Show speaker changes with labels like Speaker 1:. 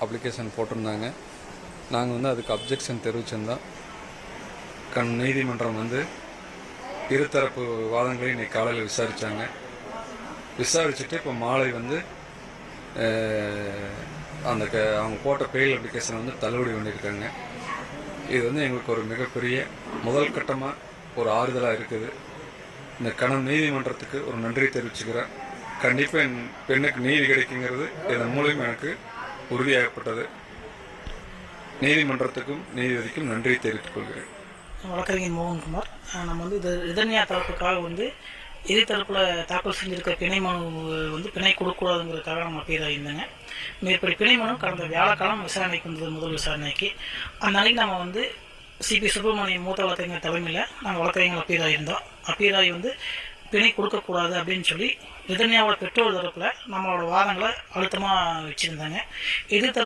Speaker 1: Application போட்டிருந்தாங்க. நாங்கள் வந்து அதுக்கு அப்ஜெக்ஷன் தெரிவிச்சிருந்தோம். நீதிமன்றம் வந்து இருதரப்பு வாதங்களையும் இன்னைக்கு காலையில் விசாரிச்சுட்டு இப்போ மாலை வந்து அந்த அவங்க போட்ட பெயில் அப்ளிகேஷனை வந்து தள்ளுபடி பண்ணியிருக்காங்க. இது வந்து எங்களுக்கு ஒரு மிகப்பெரிய முதல் கட்டமாக ஒரு ஆறுதலாக இருக்குது. இந்த நீதிமன்றத்துக்கு ஒரு நன்றி தெரிவிச்சுக்கிறேன். கண்டிப்பாக என் பெண்ணுக்கு நீதி கிடைக்குங்கிறது இதன் மூலம் எனக்கு உறுதியாகப்பட்டது. நீதிமன்றத்துக்கும் நீதிபதிக்கும் நன்றி தெரிவித்துக் கொள்கிறேன்.
Speaker 2: வழக்கறிஞர் மோகன்குமார். நம்ம வந்து இது ரிதன்யா தரப்புக்காக வந்து எதிர்த்தரப்பில் தாக்கல் செஞ்சிருக்க பிணை மனு வந்து பிணை கொடுக்கக்கூடாதுங்கிறதுக்காக நம்ம அப்பீல் ஆகியிருந்தாங்க. மேற்படி பிணை மனு கடந்த வியாழக்கிழமை விசாரணைக்கு வந்தது, முதல் விசாரணைக்கு. அந்த அன்னைக்கு நம்ம வந்து சிபி சுப்பிரமணியம் மூத்த வழக்கறிஞர் தலைமையில் நாங்கள் வழக்கறிஞர்கள் அப்பீல் ஆகியிருந்தோம். அப்பீல் ஆகி வந்து பிணை கொடுக்கக்கூடாது அப்படின்னு சொல்லி ரிதன்யாவோட பெற்றோர் தரப்பில் நம்மளோட வாதங்களை அழுத்தமாக வச்சுருந்தாங்க. எதிர்த்தரப்பு